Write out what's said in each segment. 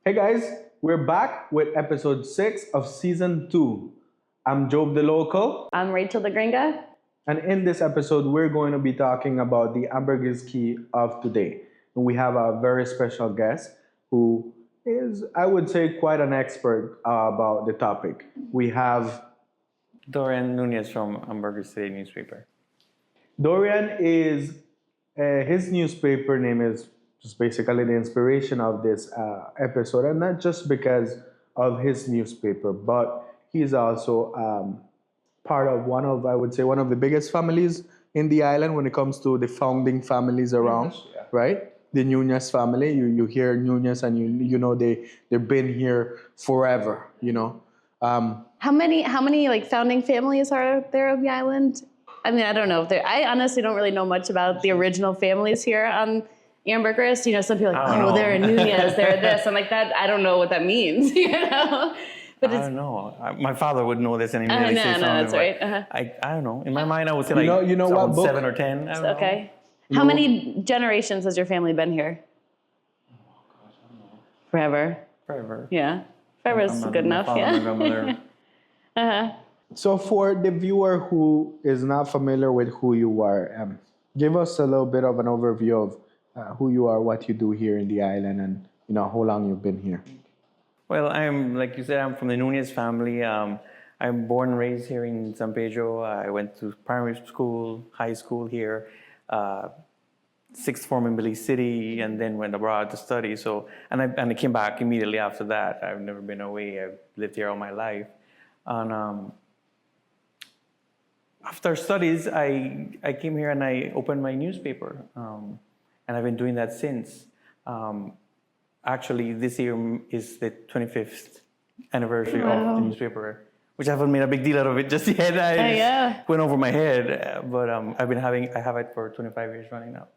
Hey guys, we're back with episode 6 of season 2. I'm Job the Local, I'm Rachel the Gringa. and in this episode, we're going to be talking about the Ambergris Caye of today. And we have a very special guest who is, I would say, quite an expert about the topic. We have Dorian Nunez from Ambergris Today newspaper. Dorian is his newspaper name is just basically the inspiration of this episode, and not just because of his newspaper, but he's also part of I would say, one of the biggest families in the island when it comes to the founding families around, right? The Nuñez family. You hear Nuñez, and you know they've been here forever. How many like founding families are there of the island? I mean, I don't know if there. I honestly don't really know much about the original families here on Ambergris. Some people are like, they're a Nuñez, they're this. I'm like, that. I don't know what that means. But I don't know. My father would know this, and he really say something. That's right. I don't know. In my mind, I would say like what book? 7 or 10. I don't know. Okay. How many generations has your family been here? Oh gosh, I don't know. Forever. Forever. Yeah. Forever is good enough. Father, Yeah. my grandmother. So for the viewer who is not familiar with who you are, give us a little bit of an overview of who you are, what you do here in the island, and how long you've been here. Well, like you said, I'm from the Nunez family. I'm born and raised here in San Pedro. I went to primary school, high school here, sixth form in Belize City, and then went abroad to study. So, and I came back immediately after that. I've never been away. I've lived here all my life. And after studies, I came here and I opened my newspaper, and I've been doing that since. Actually, this year is the 25th anniversary of the newspaper, which I haven't made a big deal out of it just yet. Went over my head, but I have it for 25 years running now.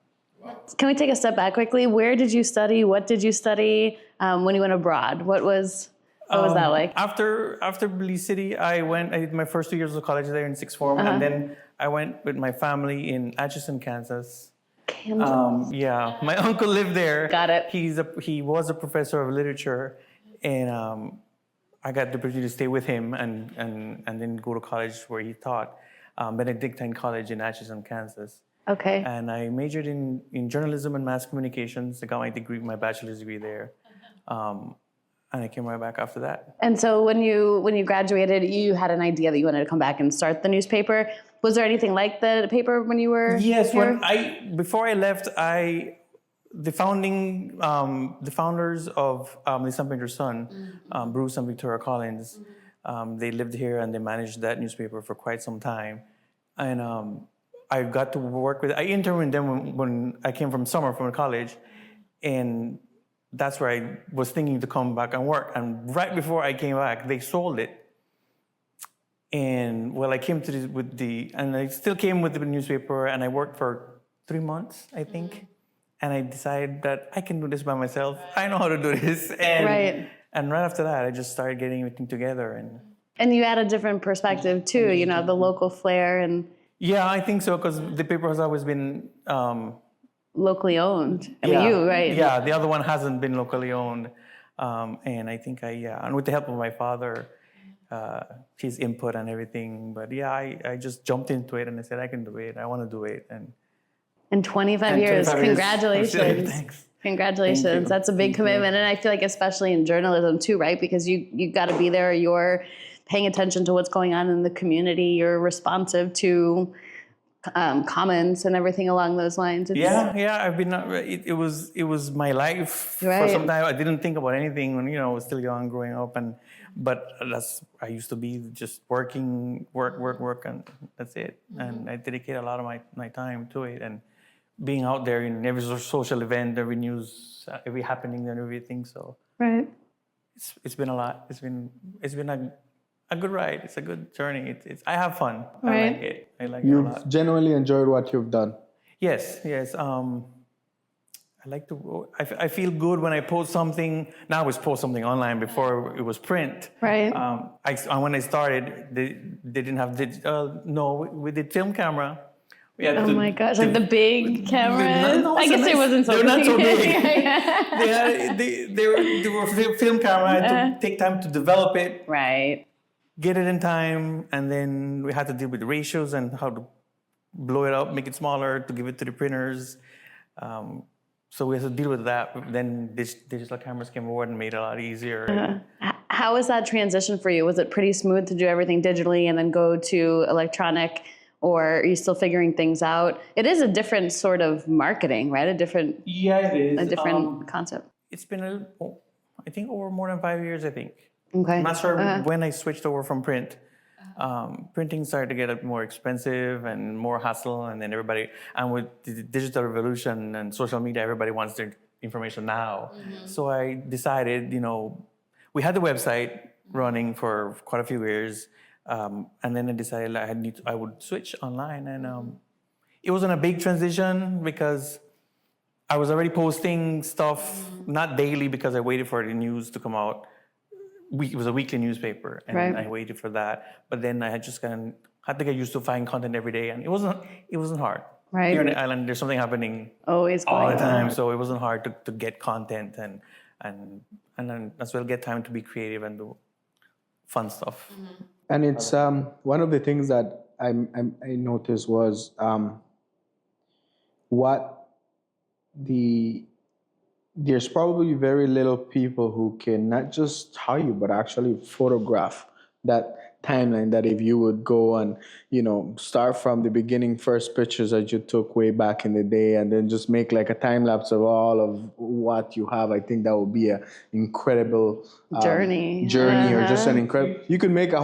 Can we take a step back quickly? Where did you study? What did you study when you went abroad? What was that like? After Belize City, I did my first 2 years of college there in sixth form, and then I went with my family in Atchison, Kansas. Yeah, my uncle lived there. Got it. He was a professor of literature, and I got the opportunity to stay with him and then go to college where he taught, Benedictine College in Atchison, Kansas. Okay. And I majored in journalism and mass communications. I got my bachelor's degree there, and I came right back after that. And so when you graduated, you had an idea that you wanted to come back and start the newspaper. Was there anything like the paper when you were Yes, here? before I left, the founders of the San Pedro Sun, Bruce and Victoria Collins, they lived here and they managed that newspaper for quite some time. And I got to I interned with them when I came from college, and that's where I was thinking to come back and work. And right before I came back, they sold it. And I came to and I still came with the newspaper, and I worked for 3 months, I think. And I decided that I can do this by myself. I know how to do this. And right after that, I just started getting everything together. And you had a different perspective too, the local flair and. Yeah, I think so, because the paper has always been locally owned. I mean, you, right? Yeah, the other one hasn't been locally owned. And I think and with the help of my father, his input and everything. But yeah, I just jumped into it and I said, I can do it. I want to do it. And 25 years. 25 Congratulations. Years. Thanks. Congratulations. That's a big commitment. And I feel like especially in journalism too, right? Because you got to be there. You're paying attention to what's going on in the community. You're responsive to comments and everything along those lines. I've been. It was my life for some time. I didn't think about anything when I was still young, growing up, but I used to be just working, work, and that's it. And I dedicate a lot of my time to it, and being out there in every social event, every news, every happening, and everything. So it's been a lot. It's been a good ride. It's a good journey. I have fun. I like it. I like it a lot. You've genuinely enjoyed what you've done. Yes. I like to. I feel good when I post something. Now I was post something online. Before it was print. Right. When I started, they didn't have digital. No, we did film camera. Oh my gosh, like the big cameras? I guess it wasn't so big. They're not so big. Yeah. They were film camera. I had to take time to develop it. Right. Get it in time, and then we had to deal with the ratios and how to blow it up, make it smaller, to give it to the printers. So we had to deal with that. Then digital cameras came forward and made it a lot easier. How was that transition for you? Was it pretty smooth to do everything digitally and then go to electronic, or are you still figuring things out? It is a different sort of marketing, right? It is. A different concept. It's been, I think, over more than 5 years, I think. Okay. I'm not sure when I switched over from print. Printing started to get more expensive and more hassle, and then and with the digital revolution and social media, everybody wants their information now. So I decided, we had the website running for quite a few years, and then I decided I would switch online, and it wasn't a big transition because I was already posting stuff, not daily because I waited for the news to come out. It was a weekly newspaper, and I waited for that. But then I had to get used to finding content every day, and it wasn't hard. Right. Here on the island, there's something happening always all the time, so it wasn't hard to get content and then as well get time to be creative and do fun stuff. And it's one of the things that I noticed was there's probably very little people who can not just tell you, but actually photograph that timeline. That if you would go and, start from the beginning, first pictures that you took way back in the day, and then just make like a time lapse of all of what you have, I think that would be an incredible journey, or just an incredible. You could make a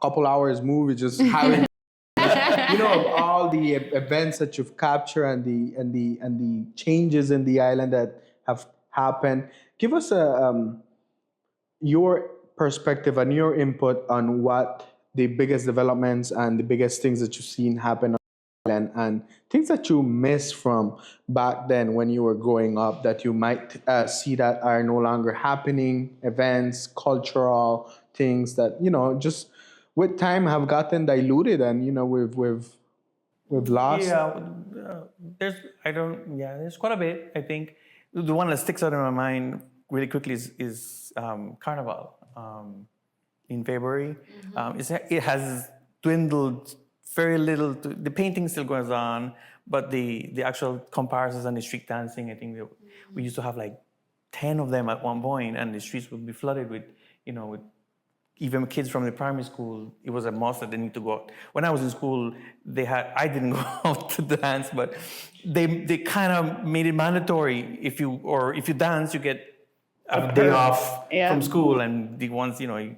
couple hours movie just having. Of all the events that you've captured and the changes in the island that have happened. Give us your perspective and your input on what the biggest developments and the biggest things that you've seen happen on the island, and things that you missed from back then when you were growing up that you might see that are no longer happening, events, cultural things that, just with time have gotten diluted, and we've lost. There's quite a bit. I think the one that sticks out in my mind really quickly is Carnaval in February. It has dwindled very little. The painting still goes on, but the actual comparsas and the street dancing, I think we used to have like 10 of them at one point, and the streets would be flooded with even kids from the primary school. It was a must that they need to go out. When I was in school, I didn't go out to dance, but they kind of made it mandatory. If you dance, you get a day off from school, and the ones you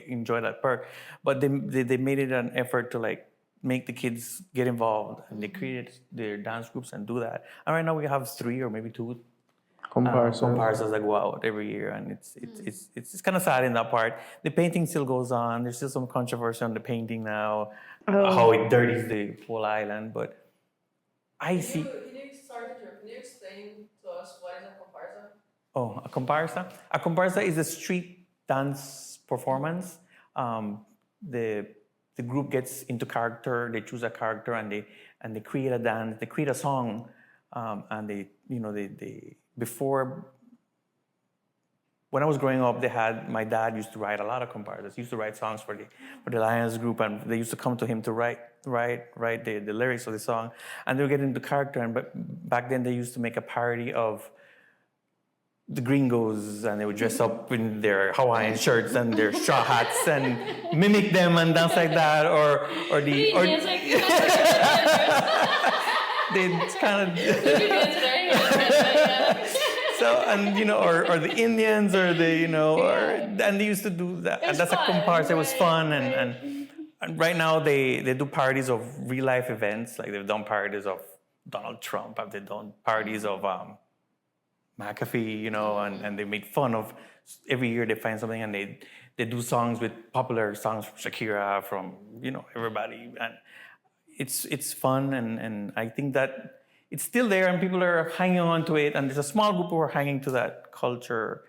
enjoy that perk. But they made it an effort to make the kids get involved, and they created their dance groups and do that. And right now we have 3 or maybe 2 comparsas that go out every year, and it's kind of sad in that part. The painting still goes on. There's still some controversy on the painting now, how it dirties the whole island. But I see. Can you explain to us what is a comparsa? Oh, a comparsa. A comparsa is a street dance performance. The group gets into character. They choose a character, and they create a dance. They create a song, and they before, when I was growing up, my dad used to write a lot of comparsas. He used to write songs for the Lions group, and they used to come to him to write the lyrics of the song, and they would get into character. But back then, they used to make a parody of the Gringos, and they would dress up in their Hawaiian shirts and their straw hats and mimic them and dance like that, or they kind of. So, and or the Indians, or and they used to do that. And that's fun, a comparsa. It was fun, and right now they do parodies of real life events. Like they've done parodies of Donald Trump. They've done parodies of McAfee, and they made fun of. Every year they find something, and they do songs with popular songs from Shakira, from everybody, and it's fun, and I think that. It's still there, and people are hanging on to it. And there's a small group who are hanging to that culture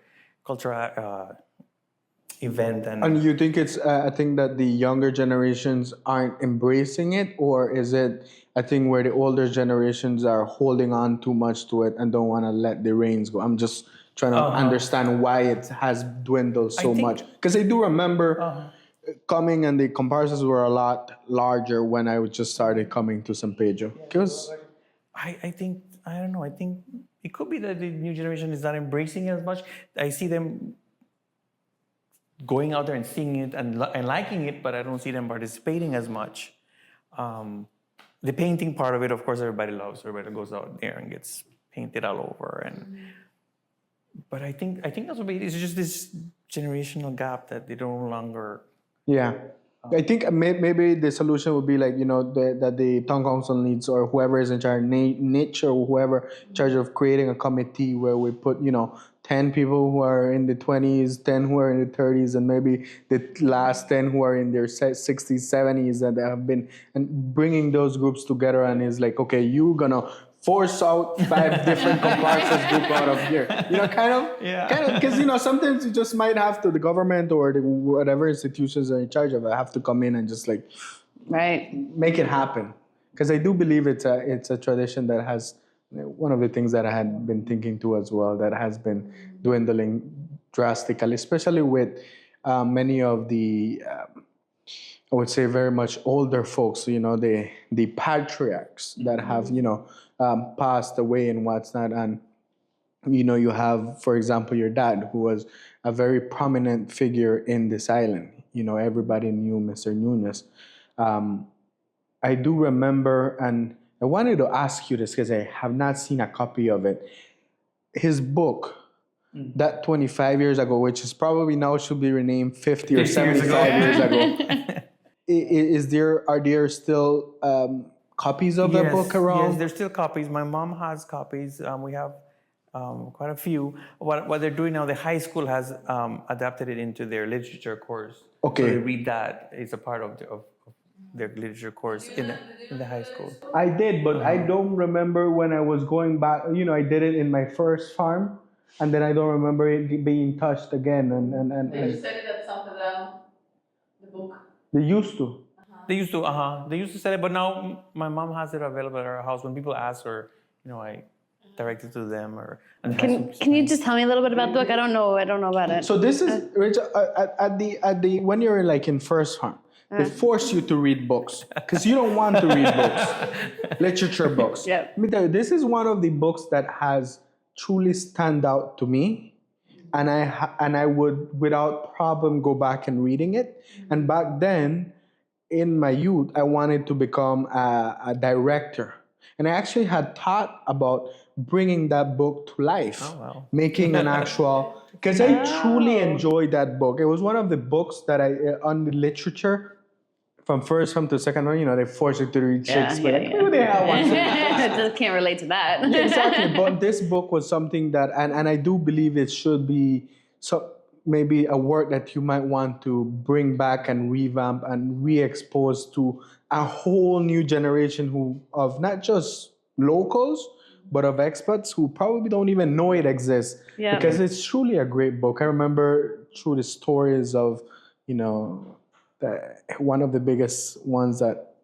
event. And you think it's a thing that the younger generations aren't embracing it, or is it a thing where the older generations are holding on too much to it and don't want to let the reins go? I'm just trying to understand why it has dwindled so much. Because I do remember coming, and the comparsas were a lot larger when I just started coming to San Pedro. I think, I don't know, I think it could be that the new generation is not embracing it as much. I see them going out there and seeing it and liking it, but I don't see them participating as much. The painting part of it, of course, everybody loves. Everybody goes out there and gets painted all over. But I think that's what it is. It's just this generational gap that they don't longer. Yeah. I think maybe the solution would be like, that the town council needs, or whoever is in charge, nature, or whoever in charge of creating a committee where we put, 10 people who are in the 20s, 10 who are in the 30s, and maybe the last 10 who are in their 60s, 70s, that have been, and bringing those groups together, and is like, okay, you're gonna force out 5 different comparsas group out of here. Because sometimes you just might have to, the government or whatever institutions are in charge of it have to come in and just like make it happen. Because I do believe it's a tradition that has, one of the things that I had been thinking too as well, that has been dwindling drastically, especially with many of the I would say very much older folks, the patriarchs that have, passed away and what's not. And, you have, for example, your dad, who was a very prominent figure in this island. Everybody knew Mr. Nunez. I do remember, and I wanted to ask you this because I have not seen a copy of it. His book, that 25 years ago, which is probably now should be renamed 50 or 75 years ago. Are there still copies of that book around? Yes, there's still copies. My mom has copies. We have quite a few. What they're doing now, the high school has adapted it into their literature course. Okay. So they read that. It's a part of their literature course in the high school. I did, but I don't remember when I was going back. I did it in my first farm, and then I don't remember it being touched again. They just said it at San Pedro, the book. They used to. They used to sell it, but now my mom has it available at her house. When people ask her, I direct it to them. Can you just tell me a little bit about the book? I don't know about it. So this is Rachel, at the when you're like in first farm, they force you to read books because you don't want to read books, literature books. Yeah. Let me tell you, this is one of the books that has truly stand out to me, and I would without problem go back and reading it. And back then, in my youth, I wanted to become a director, and I actually had thought about bringing that book to life, making an actual. Because I truly enjoyed that book. It was one of the books that on the literature. From first one to second one, they force you to read Shakespeare. Who the hell wants to just can't relate to that. Exactly. But this book was something that, and I do believe it should be maybe a work that you might want to bring back and revamp and re-expose to a whole new generation of not just locals, but of experts who probably don't even know it exists. Yeah. Because it's truly a great book. I remember through the stories of, one of the biggest ones that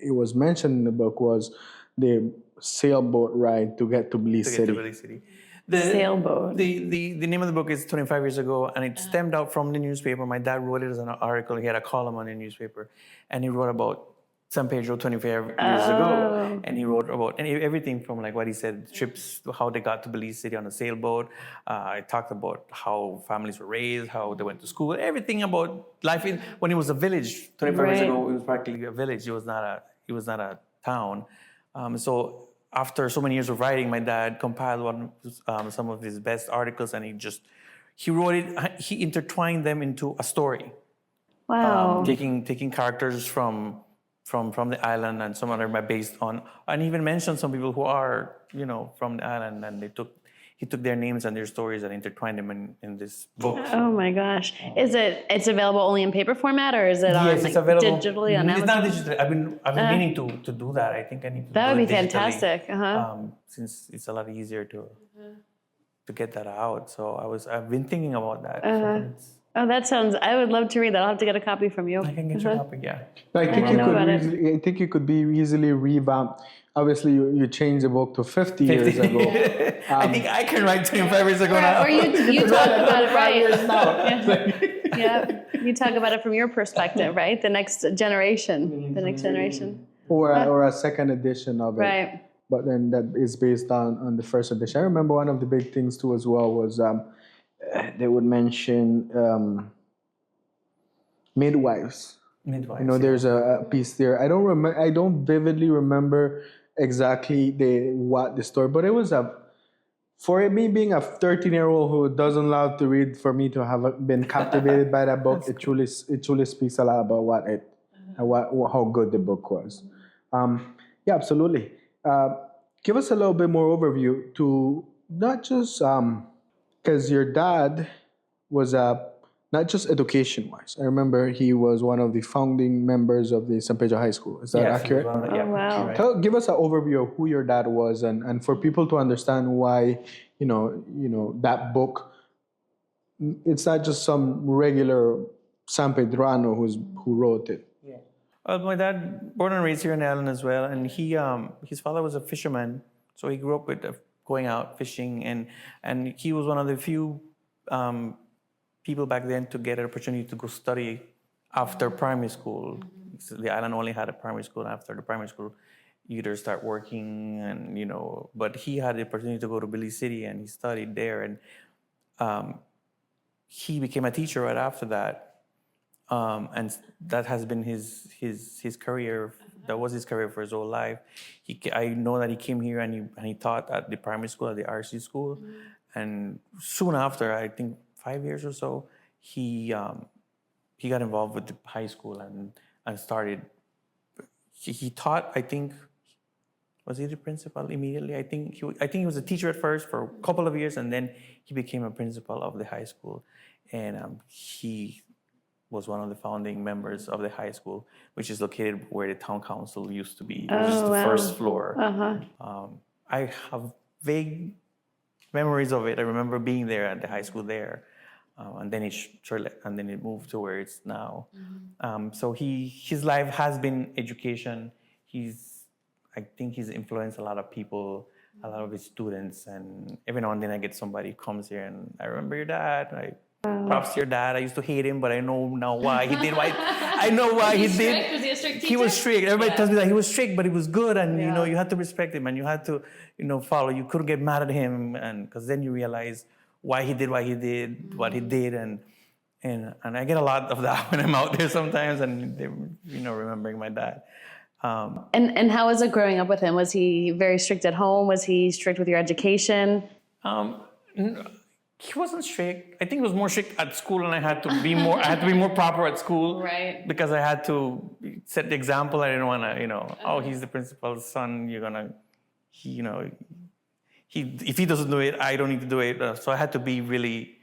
it was mentioned in the book was the sailboat ride to get to Belize City. The sailboat. The name of the book is 25 years ago, and it stemmed out from the newspaper. My dad wrote it as an article. He had a column on the newspaper, and he wrote about San Pedro 25 years ago, and he wrote about everything from like what he said, trips, how they got to Belize City on a sailboat. I talked about how families were raised, how they went to school, everything about life when it was a village. 25 years ago, it was practically a village. It was not a town. So after so many years of writing, my dad compiled some of his best articles, and he wrote it. He intertwined them into a story. Wow. Taking characters from the island, and some other based on, and even mentioned some people who are from the island, and he took their names and their stories and intertwined them in this book. Oh my gosh! It's available only in paper format, or is it on it's available digitally on Amazon? It's not digital. I've been meaning to do that. I think I need to. That would be digitally, fantastic. Since it's a lot easier to get that out. So I've been thinking about that. Oh, that sounds. I would love to read that. I'll have to get a copy from you. I can get you a copy, yeah. I think I know about it. I think it could be easily revamped. Obviously, you changed the book to 50 years ago. I think I can write 25 years ago now. Or you talk about it, right? Years now. Yeah, you talk about it from your perspective, right? The next generation. Or a second edition of it. Right. But then that is based on the first edition. I remember one of the big things too as well was they would mention midwives. Midwives. You know, there's a piece there. I don't vividly remember exactly what the story, but it was for me being a 13-year-old who doesn't love to read, for me to have been captivated by that book, it truly speaks a lot about how good the book was. Yeah, absolutely. Give us a little bit more overview to not just because your dad was not just education-wise. I remember he was one of the founding members of the San Pedro High School. Is that accurate? Yeah, wow. right. Give us an overview of who your dad was, and for people to understand why that book. It's not just some regular San Pedrano who wrote it. Yeah. Well, my dad, born and raised here in Allen as well, and his father was a fisherman, so he grew up with going out fishing, and he was one of the few people back then to get an opportunity to go study after primary school. So the island only had a primary school. After the primary school, you either start working but he had the opportunity to go to Belize City, and he studied there, and he became a teacher right after that. And that has been his career. That was his career for his whole life. I know that he came here and he taught at the primary school, at the RC school, and soon after, I think 5 years or so, he got involved with the high school and started. He taught. I think, was he the principal immediately? I think he was a teacher at first for a couple of years, and then he became a principal of the high school, and he was one of the founding members of the high school, which is located where the town council used to be, which is the first floor. I have vague memories of it. I remember being there at the high school there, and then it moved to where it's now. So his life has been education. I think he's influenced a lot of people, a lot of his students, and every now and then I get somebody who comes here and I remember your dad. Props to your dad. I used to hate him, but I know now why he did. I know why he did. Was he a strict teacher? He was strict. Everybody tells me that he was strict, but he was good, and you had to respect him, and you had to follow. You couldn't get mad at him, and because then you realize why he did what he did, and I get a lot of that when I'm out there sometimes, and remembering my dad. And how was it growing up with him? Was he very strict at home? Was he strict with your education? He wasn't strict. I think he was more strict at school, and I had to be more proper at school, right? Because I had to set the example. I didn't want to, he's the principal's son. If he doesn't do it, I don't need to do it. So I had to be really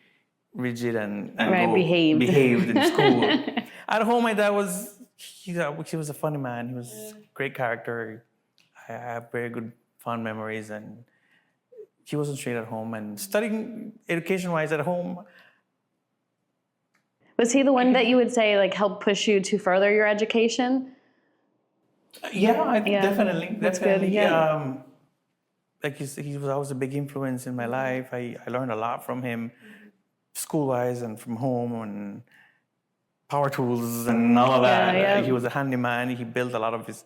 rigid and behaved in school. At home, my dad he was a funny man. He was a great character. I have very good, fond memories, and he wasn't straight at home. And studying education-wise at home. Was he the one that you would say helped push you to further your education? Yeah, definitely. That's good. Yeah. Like you said, he was always a big influence in my life. I learned a lot from him, school-wise and from home, and power tools and all of that. Yeah. He was a handyman. He built a lot of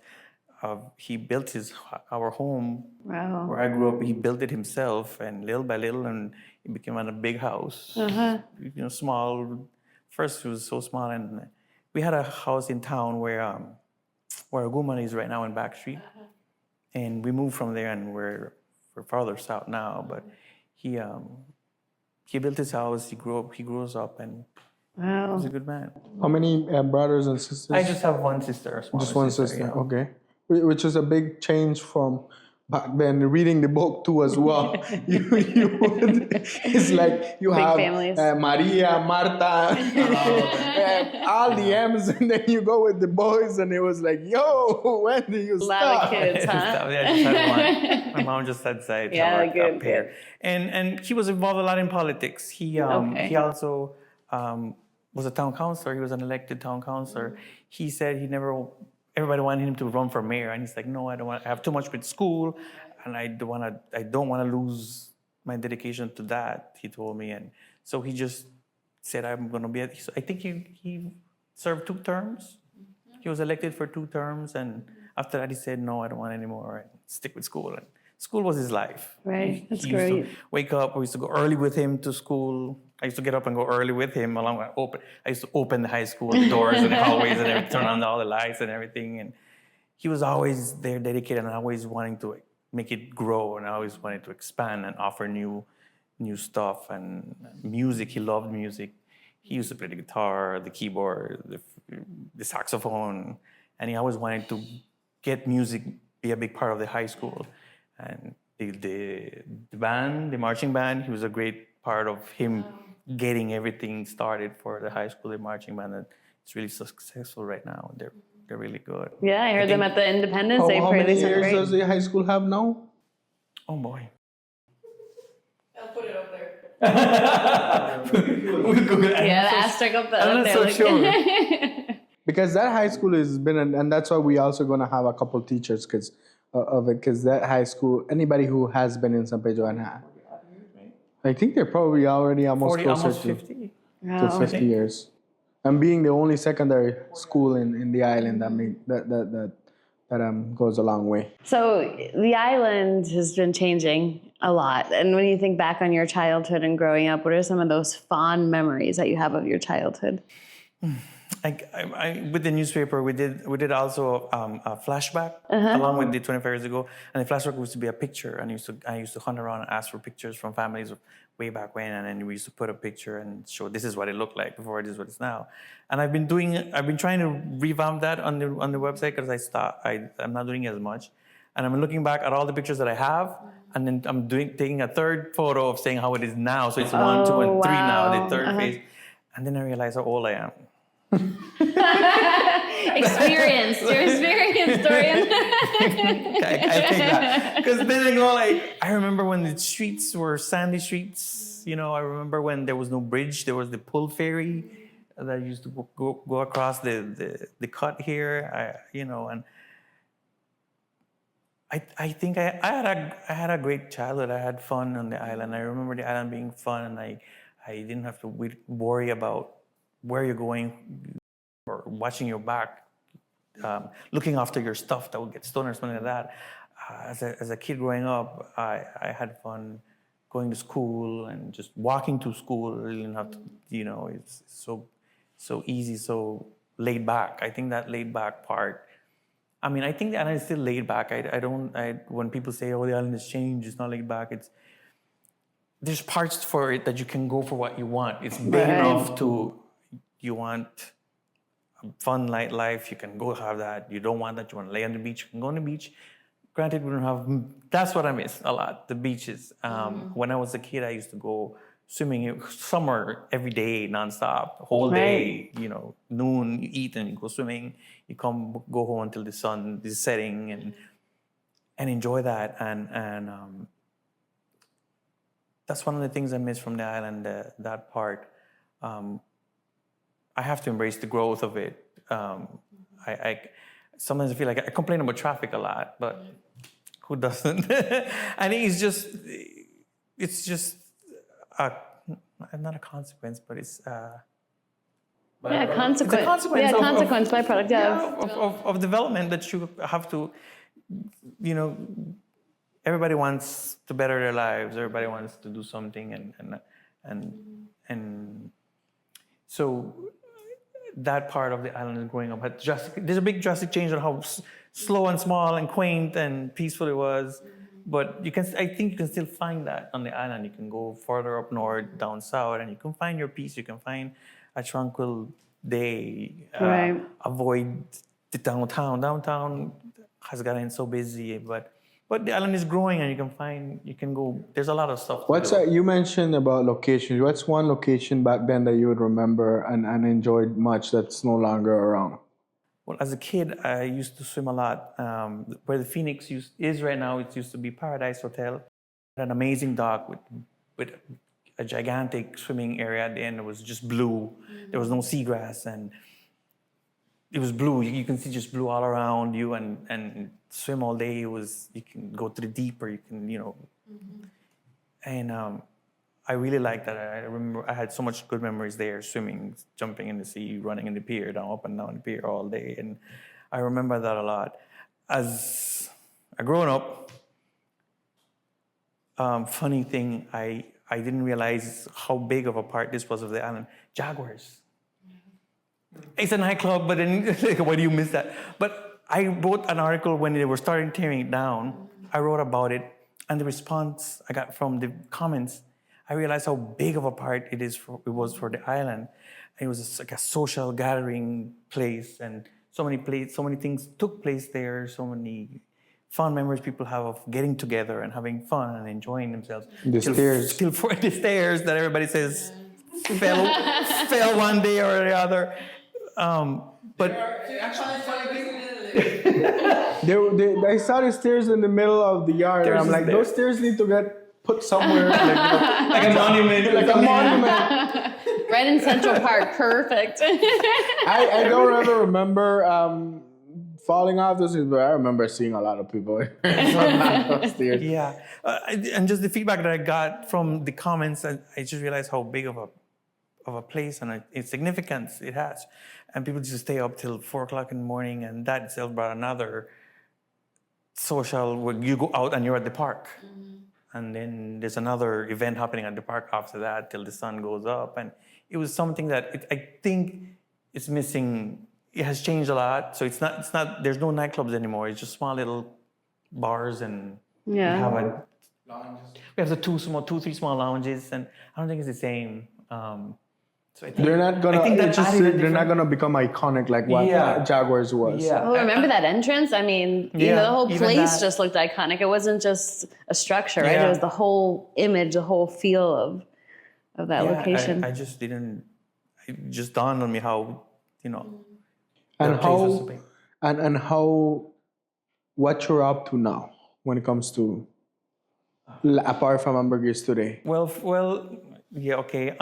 our home where I grew up. He built it himself, and little by little, and it became a big house. Small. First, it was so small, and we had a house in town where Aguma is right now in Back Street, and we moved from there, and we're farther south now. But he built his house. He grows up, and wow, he's a good man. How many brothers and sisters? I just have one sister. Just one sister. Yeah. Okay, which is a big change from back then. Reading the book too as well. It's like you big have families. Maria, Marta, all the M's, and then you go with the boys, and it was like, yo, when do you A stop? lot of kids, huh? Yeah, I just had one. My mom just had sides. Yeah, good. And he was involved a lot in politics. He also was a town councilor. He was an elected town councilor. He said everybody wanted him to run for mayor, and he's like, no, I don't want. I have too much with school, and I don't want to lose my dedication to that. He told me, and so he just said, I'm going to be. I think he served 2 terms. He was elected for 2 terms, and after that, he said, no, I don't want any more, and stick with school. And school was his life. Right, that's he great. used to wake up. We used to go early with him to school. I used to get up and go early with him. I used to open the high school doors and the hallways and everything, turn on all the lights and everything. And he was always there, dedicated, and always wanting to make it grow, and always wanted to expand and offer new stuff and music. He loved music. He used to play the guitar, the keyboard, the saxophone, and he always wanted to get music be a big part of the high school. And the band, the marching band, he was a great part of him getting everything started for the high school, the marching band. And it's really successful right now. They're really good. Yeah, I heard them at the Independence Day How parade. many They sound years great. does the high school have now? Oh boy. I'll put it up there. We'll Google it. Yeah, the asterisk up there. I'm not so sure. Because that high school has been, and that's why we also going to have a couple teachers because of it. Because that high school, anybody who has been in San Pedro and I think they're probably already almost 40, closer almost to 50. to 50 years. And being the only secondary school in the island, I mean, that goes a long way. So the island has been changing a lot. And when you think back on your childhood and growing up, what are some of those fond memories that you have of your childhood? With the newspaper, we did also a flashback along with the 25 years ago, and the flashback used to be a picture, and I used to hunt around and ask for pictures from families way back when, and then we used to put a picture and show this is what it looked like before, this is what it's now. And I've been trying to revamp that on the website because I'm not doing it as much, and I'm looking back at all the pictures that I have, and then I'm taking a third photo of saying how it is now. So it's 1, 2, and 3 now, the third phase, and then I realize how old I am. Experience, Dorian. I take that. Because then I go I remember when the streets were sandy streets. I remember when there was no bridge. There was the pull ferry that used to go across the cut here. And I think I had a great childhood. I had fun on the island. I remember the island being fun, and I didn't have to worry about where you're going or watching your back, looking after your stuff that would get stolen or something like that. As a kid growing up, I had fun going to school and just walking to school. You didn't have to, it's so easy, so laid back. I think that laid back part. I mean, I think the island is still laid back. When people say, "Oh, the island has changed," it's not laid back. There's parts for it that you can go for what you want. It's big enough to. You want a fun nightlife, you can go have that. You don't want that, you want to lay on the beach, you can go on the beach. Granted, we don't have, that's what I miss a lot, the beaches. When I was a kid, I used to go swimming summer every day, nonstop, whole day, noon, you eat and you go swimming. You go home until the sun is setting and enjoy that. And that's one of the things I miss from the island, that part. I have to embrace the growth of it. I sometimes I feel like I complain about traffic a lot, but who doesn't? And it's just not a consequence, but it's consequence. It's a consequence. Yeah, consequence byproduct. Of development that you have to, everybody wants to better their lives. Everybody wants to do something, and so that part of the island is growing up. There's a big drastic change on how slow and small and quaint and peaceful it was. But I think you can still find that on the island. You can go further up north, down south, and you can find your peace. You can find a tranquil day. Avoid the downtown. Downtown has gotten so busy, but the island is growing, and you can go. There's a lot of stuff. You mentioned about locations. What's one location back then that you would remember and enjoyed much that's no longer around? Well, as a kid, I used to swim a lot. Where the Phoenix is right now, it used to be Paradise Hotel. An amazing dock with a gigantic swimming area at the end. It was just blue. There was no seagrass, and it was blue. You can see just blue all around you, and swim all day. You can go to the deep, or you can, and I really liked that. I remember I had so much good memories there, swimming, jumping in the sea, running in the pier, up and down the pier all day, and I remember that a lot. As a grown up, funny thing, I didn't realize how big of a part this was of the island. Jaguars. It's a nightclub, but then why do you miss that? But I wrote an article when they were starting tearing it down. I wrote about it, and the response I got from the comments, I realized how big of a part it was for the island. It was like a social gathering place, and so many things took place there. So many fun memories people have of getting together and having fun and enjoying themselves. The stairs. Still for the stairs that everybody says fell one day or the other. But I saw the stairs in the middle of the yard, and I'm like, those stairs need to get put somewhere, like a monument, like a monument. Right in Central Park, perfect. I don't ever remember falling off those stairs, but I remember seeing a lot of people on those stairs. Yeah, and just the feedback that I got from the comments, I just realized how big of a place and its significance it has. And people just stay up till 4 o'clock in the morning, and that itself brought another social where you go out and you're at the park. And then there's another event happening at the park after that till the sun goes up. And it was something that I think it's missing. It has changed a lot. So it's not there's no nightclubs anymore. It's just small little bars, and we have the 3 small lounges, and I don't think it's the same. So I think they're not gonna become iconic like what Jaguars was. Yeah. Well, remember that entrance? I mean, the whole place that. just looked iconic. It wasn't just a structure, right? Yeah. It was the whole image, the whole feel of that location. I just didn't. It just dawned on me how And how what you're up to now when it comes to apart from Ambergris Today. Well, yeah, okay.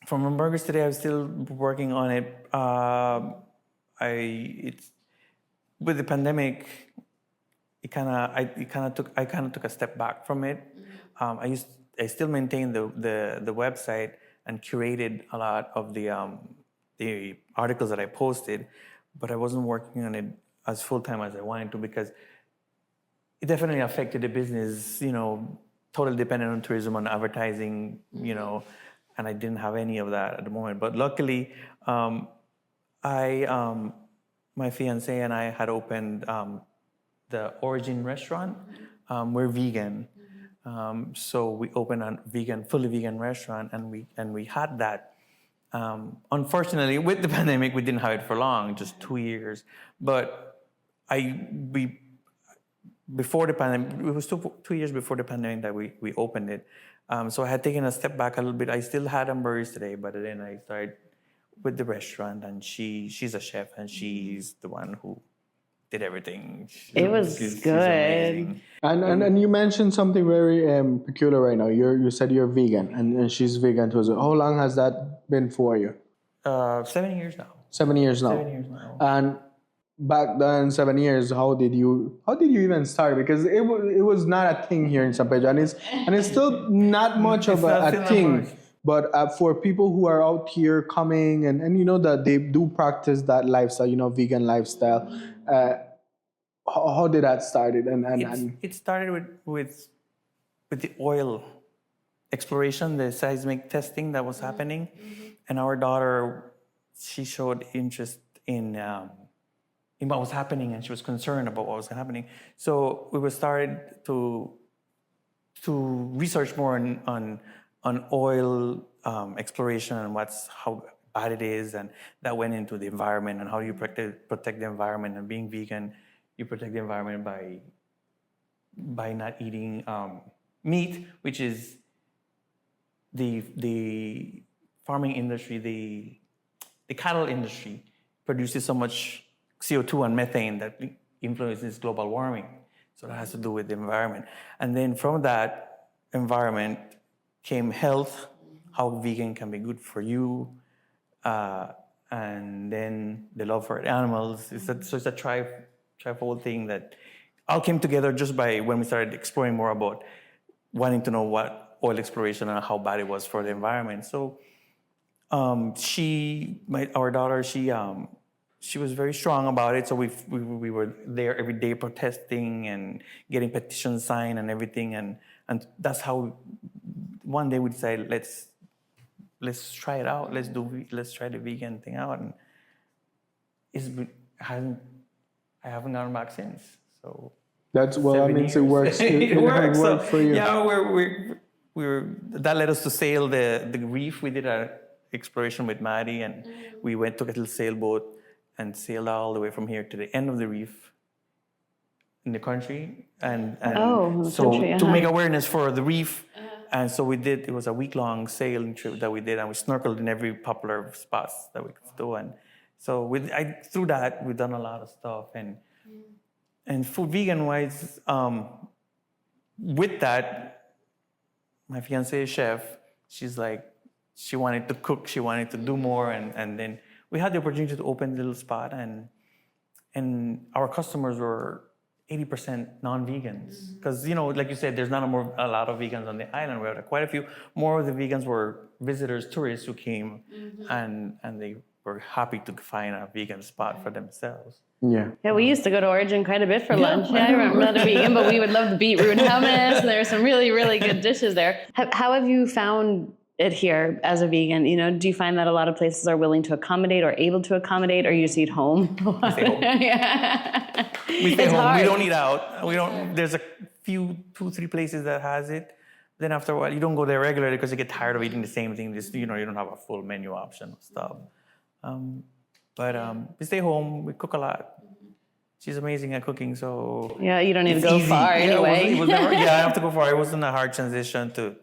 From Ambergris Today, I'm still working on it. It's with the pandemic. I kind of took a step back from it. I still maintain the website and curated a lot of the articles that I posted, but I wasn't working on it as full time as I wanted to, because it definitely affected the business. Totally dependent on tourism, on advertising. And I didn't have any of that at the moment. But luckily, my fiance and I had opened the Origin restaurant. We're vegan, so we opened a fully vegan restaurant, and we had that. Unfortunately, with the pandemic, we didn't have it for long, just 2 years. But before the pandemic, it was 2 years before the pandemic that we opened it. So I had taken a step back a little bit. I still had Ambergris Today, but then I started with the restaurant, and she's a chef, and she's the one who did everything. It was good. And you mentioned something very peculiar right now. You said you're vegan, and she's vegan too. So how long has that been for you? 7 years now. 7 years now. 7 years now. And back then, 7 years, how did you even start? Because it was not a thing here in San Pedro, and it's still not much of a thing. But for people who are out here coming and that they do practice that lifestyle, vegan lifestyle, how did that started? It started with the oil exploration, the seismic testing that was happening, and our daughter, she showed interest in what was happening, and she was concerned about what was happening. So we were started to research more on oil exploration and how bad it is, and that went into the environment and how you protect the environment. And being vegan, you protect the environment by not eating meat, which is the farming industry, the cattle industry produces so much CO2 and methane that influences global warming. So that has to do with the environment. And then from that environment came health, how vegan can be good for you, and then the love for animals. So it's a trifold thing that all came together just by when we started exploring more about wanting to know what oil exploration and how bad it was for the environment. So our daughter, she was very strong about it. So we were there every day protesting and getting petitions signed and everything. And that's how one day we decided, let's try it out. Let's try the vegan thing out. And I haven't gone back since. So that means it works. It works. Worked for you. Yeah, that led us to sail the Reef. We did an exploration with Maddie, and we took a little sailboat and sailed all the way from here to the end of the Reef in the country, to make awareness for the Reef. And so it was a week-long sailing trip that we did, and we snorkeled in every popular spots that we could do. And so through that, we've done a lot of stuff. And food vegan-wise, with that, my fiancée is chef. She's like, she wanted to cook, she wanted to do more, and then we had the opportunity to open a little spot, and our customers were 80% non-vegans. Because, like you said, there's not a lot of vegans on the island. We had quite a few. More of the vegans were visitors, tourists who came, and they were happy to find a vegan spot for themselves. Yeah. Yeah, we used to go to Origin quite a bit for lunch. Yeah, I remember, not a vegan, but we would love the beetroot hummus. And there were some really, really good dishes there. How have you found it here as a vegan? Do you find that a lot of places are willing to accommodate or able to accommodate, or you just eat home? We stay home. Yeah. We stay It's home. hard. We don't eat out. There's a few, 2-3 places that has it. Then after a while, you don't go there regularly because you get tired of eating the same thing. You don't have a full menu option of stuff. But we stay home. We cook a lot. She's amazing at cooking, so Yeah, you don't need to go easy. far anyway. It was never, I have to go far. It wasn't a hard transition to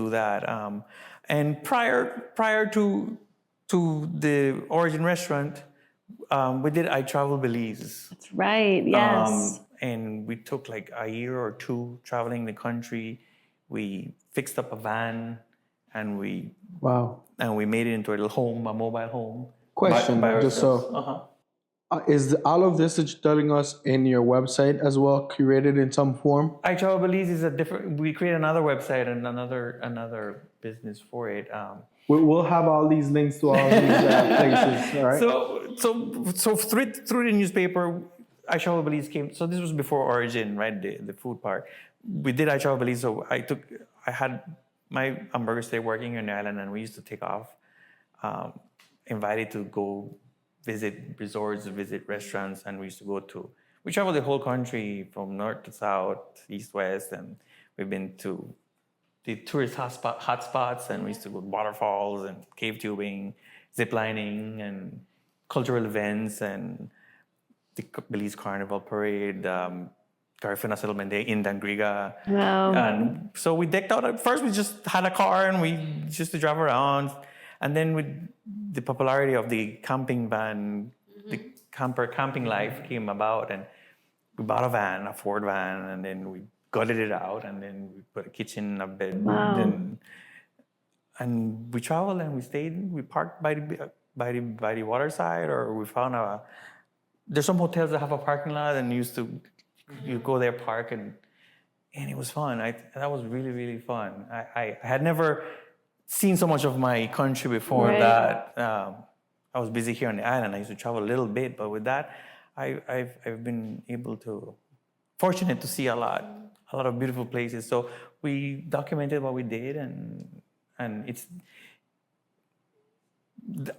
do that. And prior to the Origin restaurant, we did I Travel Belize. That's right. Yes. And we took like a year or two traveling the country. We fixed up a van, and we made it into a little home, a mobile home. Question, by just ourselves. is all of this that you're telling us in your website as well, curated in some form? I Travel Belize is we create another website and another business for it. We'll have all these links to all these places, all right? So through the newspaper, I Travel Belize came. So this was before Origin, right? The food part. We did I Travel Belize. So I had my Ambergris Today working on the island, and we used to take off, invited to go visit resorts, visit restaurants, and we traveled the whole country from north to south, east, west, and we've been to the tourist hotspots, and we used to go to waterfalls and cave tubing, zip lining, and cultural events, and the Belize Carnival Parade, Garifuna Settlement Day in Gringa. Wow. And so we decked out. At first, we just had a car and we just to drive around. And then with the popularity of the camping van, the camping life came about, and we bought a Ford van, and then we gutted it out, and then we put a kitchen, a bed, and we traveled and we stayed. We parked by the waterside, or we found there's some hotels that have a parking lot, and you go there, park, and it was fun. That was really, really fun. I had never seen so much of my country before that. I was busy here on the island. I used to travel a little bit, but with that, I've been fortunate to see a lot of beautiful places. So we documented what we did, and it's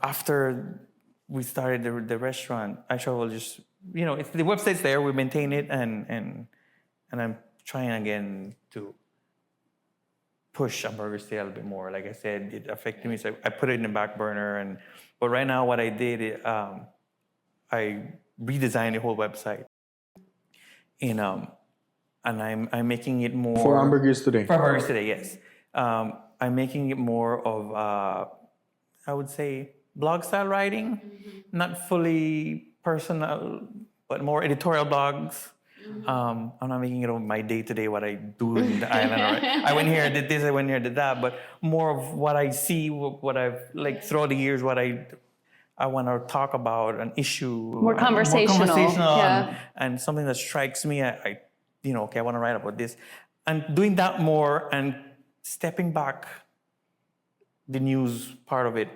after we started the restaurant. I travel it's the website's there. We maintain it, and I'm trying again to push Ambergris Caye a little bit more. Like I said, it affected me, so I put it in the back burner. But right now, what I did, I redesigned the whole website, and I'm making it more For Ambergris Today. For Ambergris Today, yes. I'm making it more of, I would say, blog style writing, not fully personal, but more editorial blogs. I'm not making it my day-to-day what I do in the island. Or I went here, did this, I went here, did that. But more of what I see, what I've, like, throughout the years, what I want to talk about, an issue. More conversational. Yeah. And something that strikes me, okay, I want to write about this. And doing that more and stepping back the news part of it.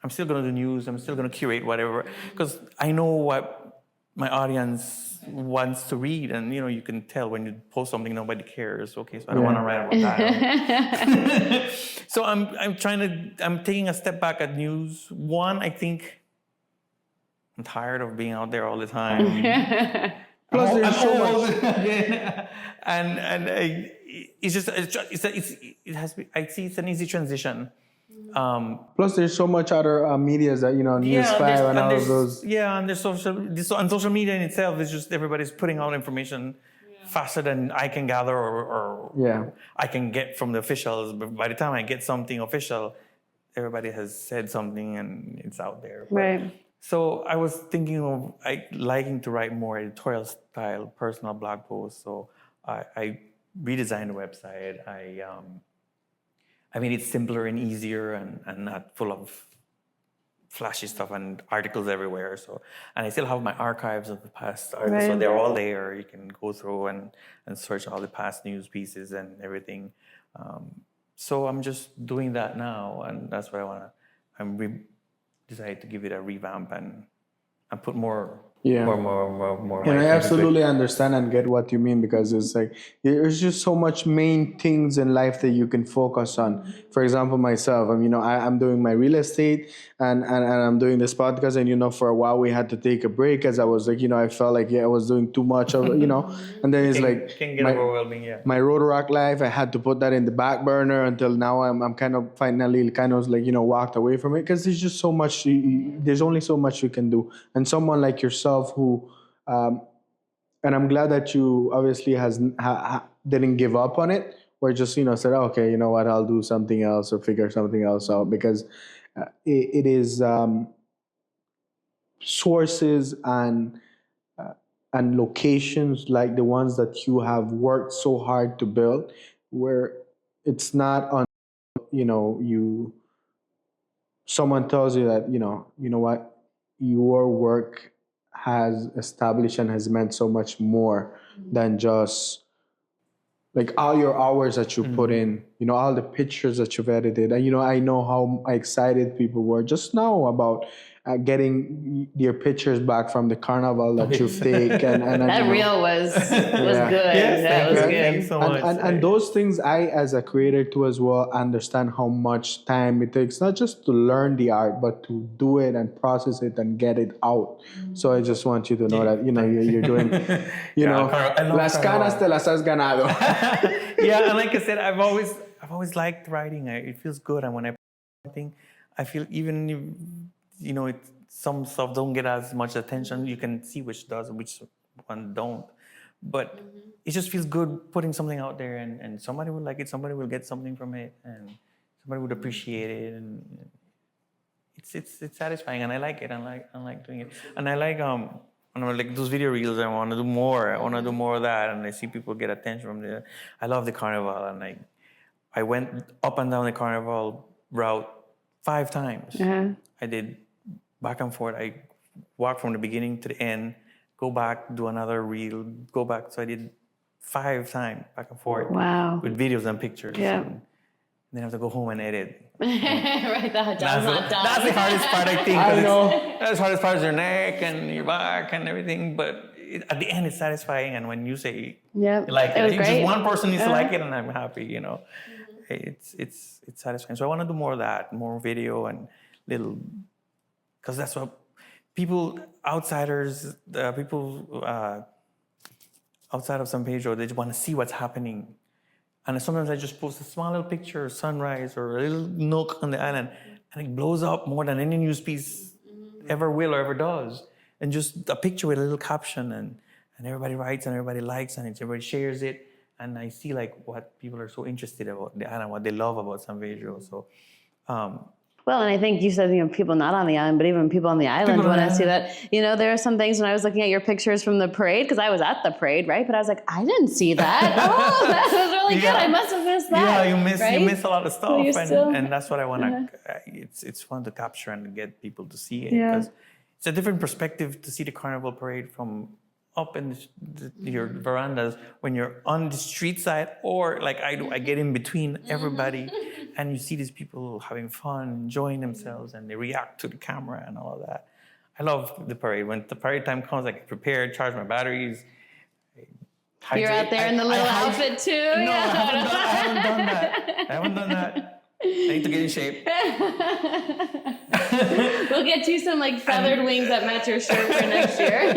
I'm still going to do news. I'm still going to curate whatever. Because I know what my audience wants to read. And, you can tell when you post something, nobody cares. Okay, so I don't want to write about that. So I'm taking a step back at news. One, I think I'm tired of being out there all the time. Plus, there's so much. I see it's an easy transition. Plus, there's so much other medias that News 5 and all of those. Yeah, and there's social media in itself is just everybody's putting out information faster than I can gather or I can get from the officials. But by the time I get something official, everybody has said something and it's out there. Right. So I was thinking of liking to write more editorial style, personal blog posts. So I redesigned the website. I made it simpler and easier and not full of flashy stuff and articles everywhere. So, and I still have my archives of the past articles. So they're all there. You can go through and search all the past news pieces and everything. So I'm just doing that now, and that's what I want to. Decided to give it a revamp and put more. More. And I absolutely understand and get what you mean, because it's like there's just so much main things in life that you can focus on. For example, myself, I'm doing my real estate and I'm doing this podcast, and for a while we had to take a break as I was like, I felt like I was doing too much of and then it's like can get overwhelming. Yeah. My road rock life, I had to put that in the back burner until now. I'm kind of finally walked away from it, because there's just so much. There's only so much you can do, and someone like yourself who and I'm glad that you obviously didn't give up on it, or just said, okay, you know what, I'll do something else or figure something else out, because it is sources and locations like the ones that you have worked so hard to build, where it's not on someone tells you that you know what, your work has established and has meant so much more than just like all your hours that you put in, all the pictures that you've edited. And, I know how excited people were just now about getting your pictures back from the carnival that you've taken. And that reel was good. Yes, that was good. Thanks so much. And those things, I, as a creator too, as well, understand how much time it takes, not just to learn the art, but to do it and process it and get it out. So I just want you to know that, you're doing, las canas te las has ganado. Yeah, and like I said, I've always liked writing. It feels good, and when I think, I feel even if, some stuff don't get as much attention, you can see which does and which one don't. But it just feels good putting something out there, and somebody will like it, somebody will get something from it, and somebody would appreciate it, and it's satisfying, and I like it. I like doing it, and I like like those video reels. I want to do more. I want to do more of that, and I see people get attention from there. I love the carnival, and I went up and down the carnival route 5 times. I did back and forth. I walked from the beginning to the end, go back, do another reel, go back. So I did 5 times back and forth. Wow. With videos and pictures. Yeah. And then I have to go home and edit. Right, that's the hardest part, I think. I know. That's the hardest part is your neck and your back and everything. But at the end, it's satisfying. And when you say you like it, just one person needs to like it, and I'm happy. It's satisfying. So I want to do more of that, more video and little, because that's what outsiders, people outside of San Pedro, they just want to see what's happening. And sometimes I just post a small little picture, sunrise, or a little nook on the island, and it blows up more than any news piece ever will or ever does. And just a picture with a little caption, and everybody writes and everybody likes and everybody shares it. And I see like what people are so interested about the island, what they love about San Pedro. So, well, Well, and I think you said, people not on the island, but even people on the island want to see that. There are some things when I was looking at your pictures from the parade, because I was at the parade, right? But I was like, I didn't see that. Oh, that was really good. I must have missed that. Yeah, you miss a lot of stuff, So and that's what I want to. It's fun to capture and get people to see it because it's a different perspective to see the carnival parade from up in your verandas when you're on the street side, or like I do, I get in between everybody, and you see these people having fun, enjoying themselves, and they react to the camera and all of that. I love the parade. When the parade time comes, I get prepared, charge my batteries. You're out there in the little outfit too? No, I haven't done that. I need to get in shape. We'll get you some feathered wings that match your shirt for next year.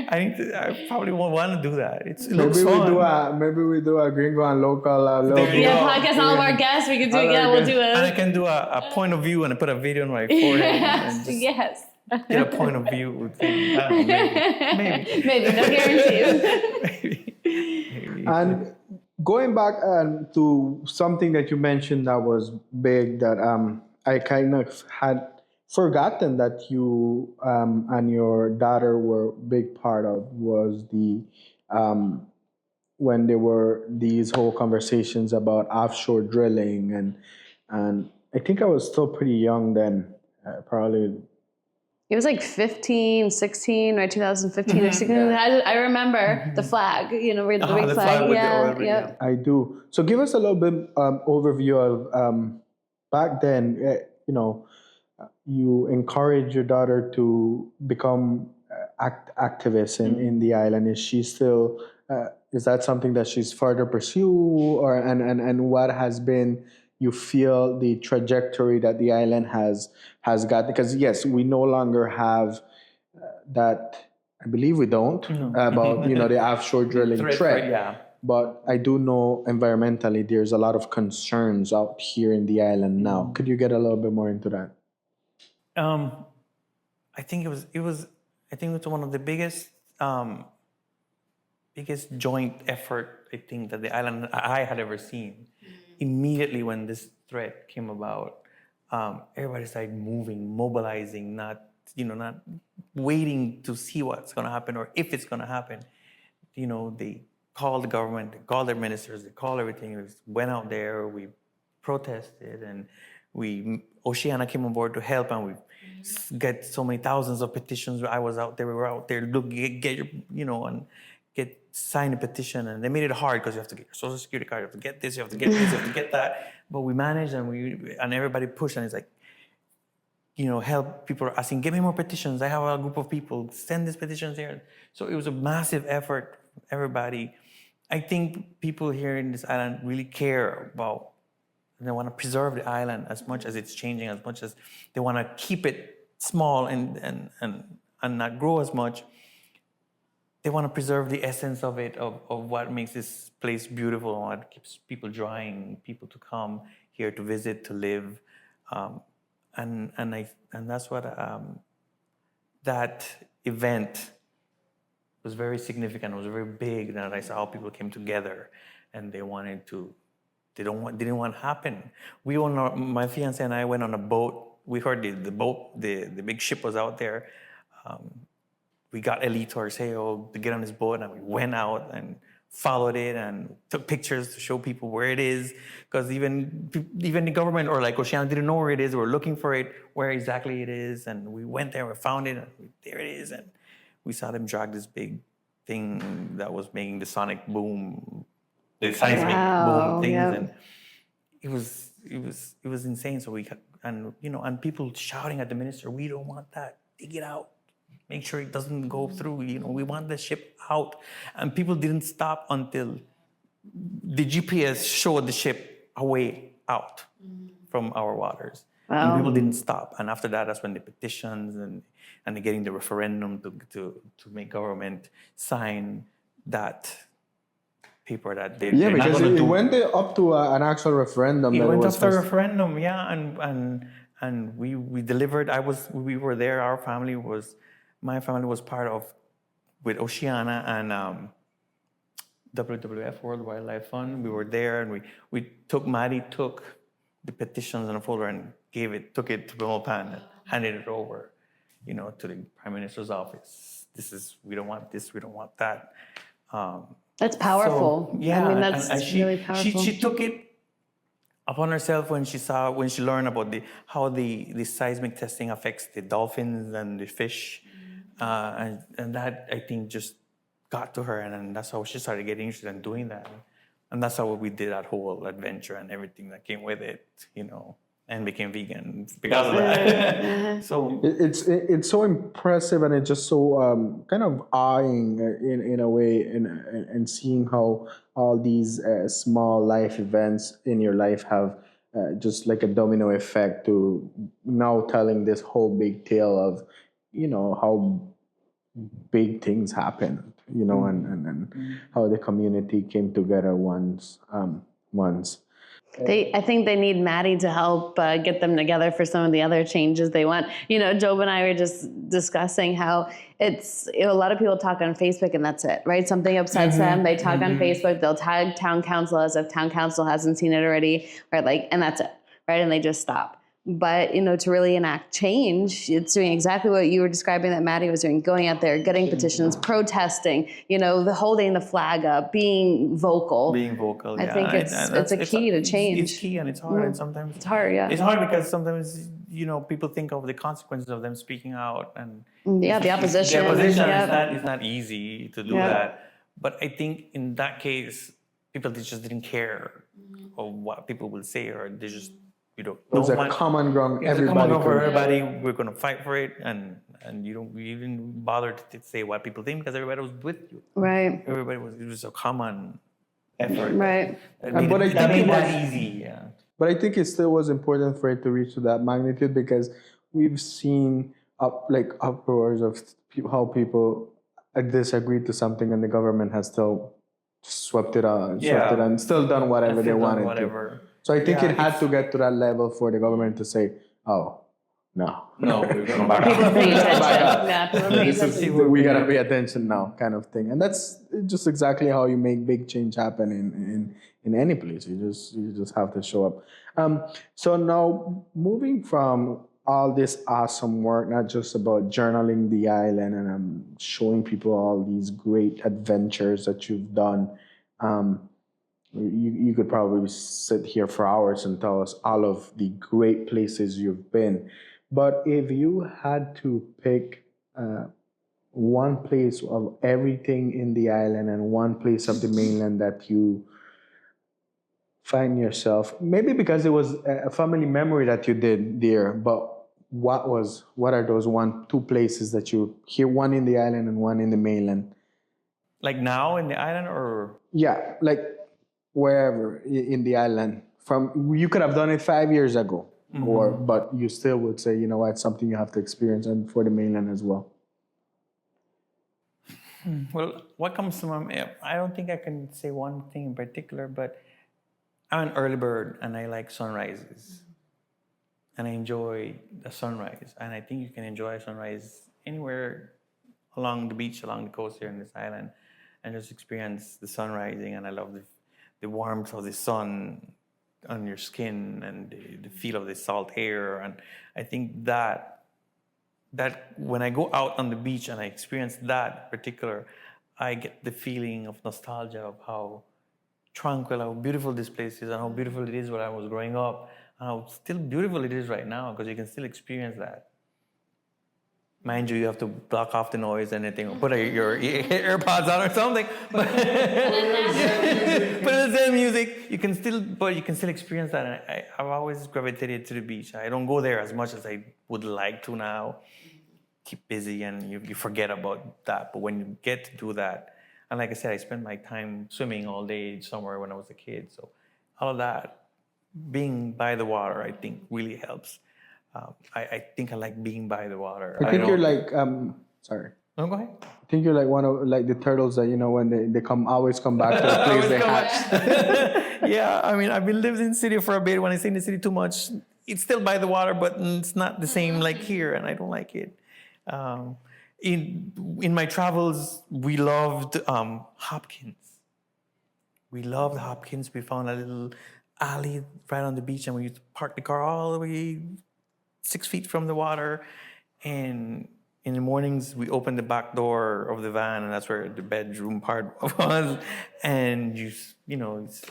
I probably won't want to do that. It looks fun. Maybe we do a Gringo and local. Podcast all of our guests. We could do it. Yeah, we'll do it. And I can do a point of view and I put a video on my forehead. Yes. Get a point of view thing. I don't know, maybe. Maybe, no guarantees. Maybe. And going back to something that you mentioned that was big that I kind of had forgotten that you and your daughter were a big part of was the when there were these whole conversations about offshore drilling and I think I was still pretty young then, probably. It was 15, 16, right? 2015 or 16. I remember the flag, the big flag. Flag with the oil, yeah. I do. So give us a little bit overview of back then, you encourage your daughter to become activist in the island. Is she still, is that something that she's further pursue or, and what has been, you feel the trajectory that the island has got? Because yes, we no longer have that. I believe we don't about the offshore drilling threat. Yeah. But I do know environmentally there's a lot of concerns out here in the island now. Could you get a little bit more into that? I think it was one of the biggest joint effort I think that the island I had ever seen. Immediately when this threat came about, everybody started moving, mobilizing, not waiting to see what's going to happen or if it's going to happen. They called the government, they called their ministers, they called everything. We went out there, we protested, and Oceana came on board to help, and we get so many thousands of petitions. I was out there, we were out there, sign a petition, and they made it hard because you have to get your social security card, you have to get this, you have to get this, you have to get that. But we managed, and everybody pushed, and it's help. People are asking, give me more petitions. I have a group of people, send these petitions here. So it was a massive effort, everybody. I think people here in this island really care about, they want to preserve the island as much as it's changing, as much as they want to keep it small and not grow as much. They want to preserve the essence of it, of what makes this place beautiful, and what keeps people drawing people to come here to visit, to live, and that's what that event was very significant. It was very big. That I saw how people came together, and they wanted to. They didn't want to happen. My fiance and I went on a boat. We heard the boat, the big ship was out there. We got Elite or Seo to get on this boat, and we went out and followed it and took pictures to show people where it is. Because even the government or Oceana didn't know where it is. We were looking for it, where exactly it is, and we went there, we found it, and there it is. And we saw them drag this big thing that was making the sonic boom, the seismic boom things, and it was insane. So and people shouting at the minister, "We don't want that. Dig it out. Make sure it doesn't go through. We want the ship out." And people didn't stop until the GPS showed the ship a way out from our waters. Wow. And people didn't stop. And after that, that's when the petitions and they're getting the referendum to make government sign that paper that they because it went up to an actual referendum. It went up to a referendum, yeah, and we delivered. We were there. My family was part of with Oceana and WWF, World Wildlife Fund. We were there, and Maddie took the petitions in a folder and took it to Bhutan and handed it over, to the Prime Minister's office. We don't want this, we don't want that. That's powerful. So, yeah, I mean, that's really powerful. She took it upon herself when she learned about how the seismic testing affects the dolphins and the fish, and that I think just got to her, and then that's how she started getting interested in doing that, and that's how we did that whole adventure and everything that came with it, and became vegan because of that. So it's so impressive, and it's just so kind of awing in a way, and seeing how all these small life events in your life have just like a domino effect to now telling this whole big tale of how big things happen, and how the community came together once. I think they need Maddie to help get them together for some of the other changes they want. Job and I were just discussing how it's, a lot of people talk on Facebook and that's it, right? Something upsets them. They talk on Facebook. They'll tag town council as if town council hasn't seen it already, right? And that's it, right? And they just stop. But, to really enact change, it's doing exactly what you were describing that Maddie was doing, going out there, getting petitions, protesting, holding the flag up, being vocal. I think it's a key to change. It's key, and it's hard, and sometimes it's hard, yeah. It's hard because sometimes, people think of the consequences of them speaking out, and the opposition. The opposition is not easy to do that. But I think in that case, people just didn't care of what people will say, or they just it was a common ground. Everybody, we're going to fight for it, and you didn't bother to say what people think because everybody was with you. Right. It was a common effort. Right. That made that easy. Yeah. But I think it still was important for it to reach to that magnitude, because we've seen uproars of how people disagreed to something and the government has still swept it on, and still done whatever they wanted to. So I think it had to get to that level for the government to say, "Oh, no, we're going to back People up." pay attention. We gotta pay attention now, kind of thing. And that's just exactly how you make big change happen in any place. You just have to show up. So now, moving from all this awesome work, not just about journaling the island and showing people all these great adventures that you've done. You could probably sit here for hours and tell us all of the great places you've been. But if you had to pick one place of everything in the island and one place of the mainland that you find yourself, maybe because it was a family memory that you did there, but what are those two places that you hear, one in the island and one in the mainland? Like now in the island, or? Yeah, like wherever in the island. You could have done it 5 years ago, but you still would say, it's something you have to experience, and for the mainland as well. Well, what comes to my mind, I don't think I can say one thing in particular, but I'm an early bird and I like sunrises. And I enjoy the sunrise. And I think you can enjoy a sunrise anywhere along the beach, along the coast here in this island, and just experience the sun rising. And I love the warmth of the sun on your skin and the feel of the salt air. And I think that when I go out on the beach and I experience that particular, I get the feeling of nostalgia of how tranquil, how beautiful this place is, and how beautiful it is when I was growing up, and how still beautiful it is right now, because you can still experience that. Mind you, you have to block off the noise and anything, or put your AirPods on or something. But the music, you can still experience that. And I've always gravitated to the beach. I don't go there as much as I would like to now. Keep busy and you forget about that. But when you get to do that, and like I said, I spent my time swimming all day somewhere when I was a kid. So all of that, being by the water, I think really helps. I think I like being by the water. I think you're like, sorry. No, go ahead. I think you're like one of the turtles that, when they always come back to the place they hatched. Yeah, I mean, I've been living in the city for a bit. When I stay in the city too much, it's still by the water, but it's not the same like here, and I don't like it. In my travels, we loved Hopkins. We loved Hopkins. We found a little alley right on the beach, and we used to park the car all the way 6 feet from the water. And in the mornings, we opened the back door of the van, and that's where the bedroom part was. And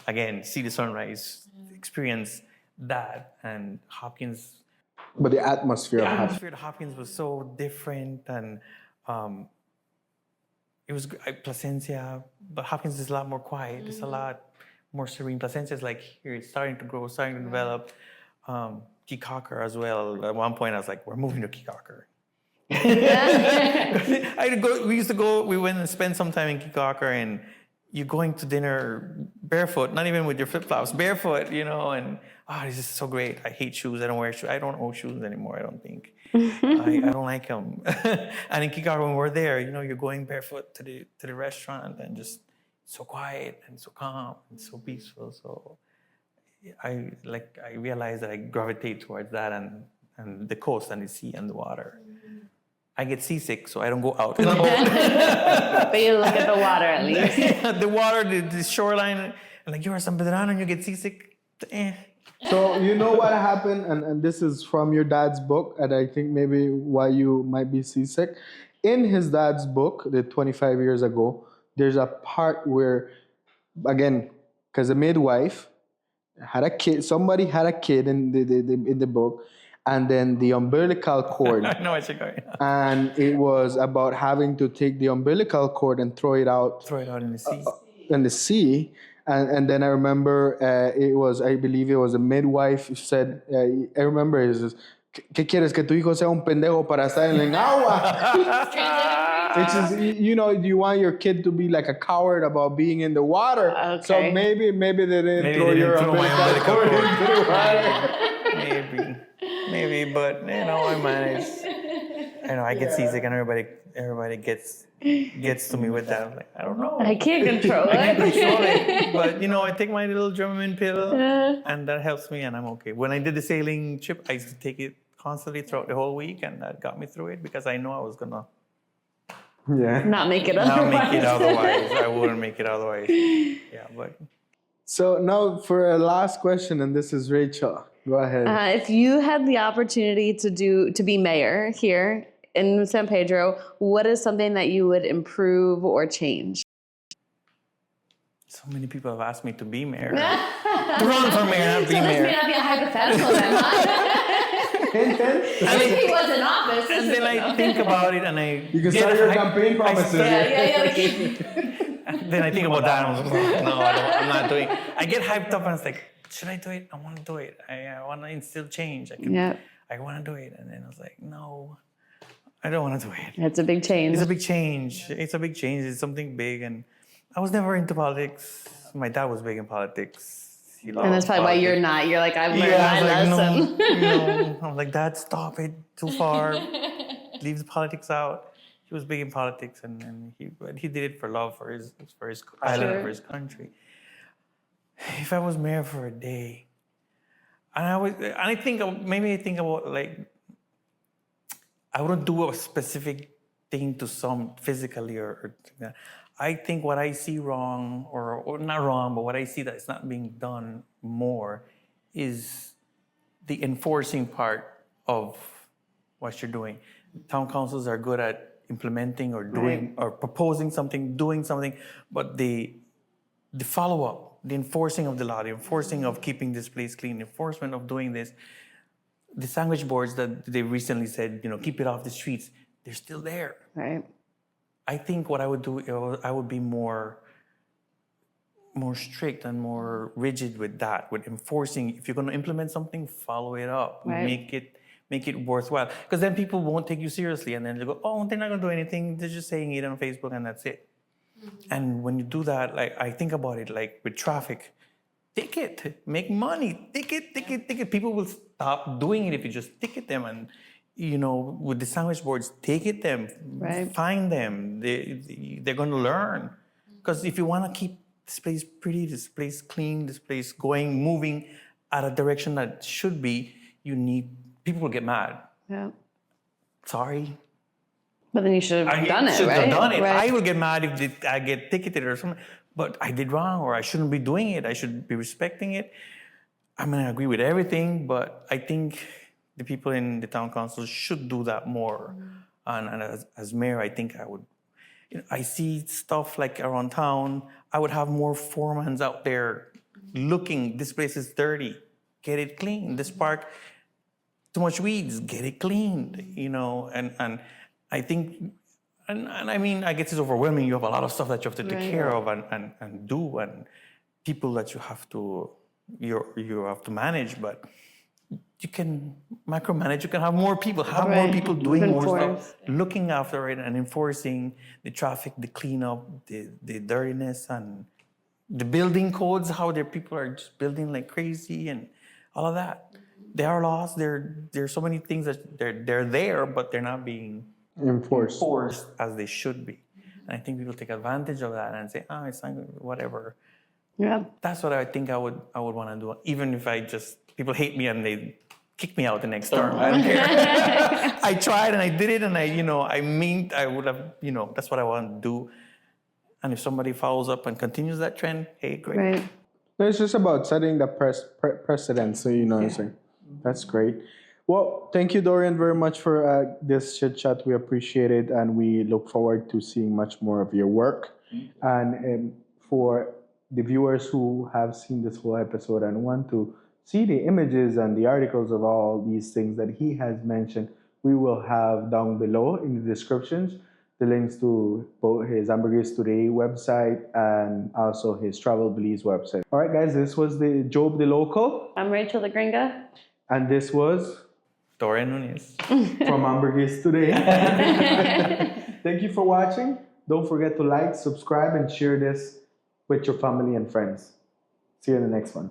again, see the sunrise, experience that. And Hopkins. But the atmosphere The of Hopkins. atmosphere at Hopkins was so different, and it was Placencia, but Hopkins is a lot more quiet. It's a lot more serene. Placencia is like here, it's starting to grow, starting to develop. Kikaker as well. At one point, I was like, we're moving to Kikaker. We went and spent some time in Kikaker, and you're going to dinner barefoot, not even with your flip-flops, barefoot, and this is so great. I hate shoes. I don't wear shoes. I don't own shoes anymore, I don't think. I don't like them. And in Kikaker, when we're there, you're going barefoot to the restaurant, and just so quiet and so calm and so peaceful. So I realized that I gravitate towards that and the coast and the sea and the water. I get seasick, so I don't go out in the boat. But you look at the water at least. The water, the shoreline, and you're San Pedro and you get seasick. So you know what happened, and this is from your dad's book, and I think maybe why you might be seasick. In his dad's book, the 25 years ago, there's a part where, again, because the midwife had a kid, somebody had a kid in the book, and then the umbilical cord. I know what you're going. And it was about having to take the umbilical cord and throw it out in the sea. In the sea. And then I remember I believe it was a midwife who said, I remember it was, ¿qué quieres? Que tu hijo sea un pendejo para estar en el agua? Which is, you want your kid to be like a coward about being in the water. Okay. So maybe they didn't throw your umbilical cord into the water. Maybe, but I manage. I get seasick, and everybody gets to me with that. I'm like, I don't know. I can't control it. I can't control it. But I take my little German pill, and that helps me, and I'm okay. When I did the sailing trip, I used to take it constantly throughout the whole week, and that got me through it because I know I was gonna not make it otherwise. I wouldn't make it otherwise. Yeah, but. So now for a last question, and this is Rachel. Go ahead. If you had the opportunity to be mayor here in San Pedro, what is something that you would improve or change? So many people have asked me to be mayor. To run for mayor, not be mayor. This may not be a hypothetical then, if he was in office. And then I think about it, and you can start your campaign promises. Then I think about that, and I'm like, no, I'm not doing it. I get hyped up, and it's like, should I do it? I want to do it. I want to instill change. I want to do it. And then I was like, no, I don't want to do it. It's a big change. It's a big change. It's something big. And I was never into politics. My dad was big in politics. And that's probably why you're not. You're like, I've learned my lesson. No. I was like, Dad, stop it. Too far. Leave the politics out. He was big in politics, and he did it for love for his island, for his country. If I was mayor for a day, I think about like, I wouldn't do a specific thing to some physically or I think what I see wrong, or not wrong, but what I see that is not being done more is the enforcing part of what you're doing. Town councils are good at implementing or doing or proposing something, doing something, but the follow-up, the enforcing of the law, the enforcing of keeping this place clean, enforcement of doing this, the sandwich boards that they recently said, keep it off the streets, they're still there. Right. I think what I would do, I would be more strict and more rigid with that, with enforcing. If you're going to implement something, follow it up, make it worthwhile. Because then people won't take you seriously, and then they go, oh, they're not going to do anything. They're just saying it on Facebook, and that's it. Mm-hmm. And when you do that, like I think about it, like with traffic, ticket, make money, ticket. People will stop doing it if you just ticket them. And with the sandwich boards, ticket them, find them. They're going to learn. Because if you want to keep this place pretty, this place clean, this place moving at a direction that should be, people will get mad. Yeah. Sorry. But then you should have done it, should right? have done it. Right. I will get mad if I get ticketed or something. But I did wrong, or I shouldn't be doing it. I should be respecting it. I'm going to agree with everything, but I think the people in the town council should do that more. And as mayor, I think I would, I see stuff like around town, I would have more foremans out there looking, this place is dirty, get it clean. This park, too much weeds, get it cleaned, and I think, and I mean, I guess it's overwhelming. You have a lot of stuff that you have to take care of and do, and people that you have to manage, but you can micromanage. You can have more people, more people doing more stuff, looking after it and enforcing the traffic, the cleanup, the dirtiness, and the building codes. How their people are just building like crazy and all of that. There are laws. There's so many things that they're there, but they're not being enforced as they should be. And I think people take advantage of that and say, it's not whatever. Yeah, that's what I think I would want to do. Even if people hate me and they kick me out the next term. I don't care. I tried and I did it, and I would have, that's what I want to do. And if somebody follows up and continues that trend, hey, great. Right. It's just about setting the precedent, so what I'm saying. That's great. Well, thank you, Dorian, very much for this chit chat. We appreciate it, and we look forward to seeing much more of your work. And for the viewers who have seen this whole episode and want to see the images and the articles of all these things that he has mentioned, we will have down below in the descriptions the links to both his Ambergris Today website and also his Travel Belize website. All right, guys, this was the Job the Local. I'm Rachel the Gringa. And this was Dorian Nunez from Ambergris Today. Thank you for watching. Don't forget to like, subscribe, and share this with your family and friends. See you in the next one.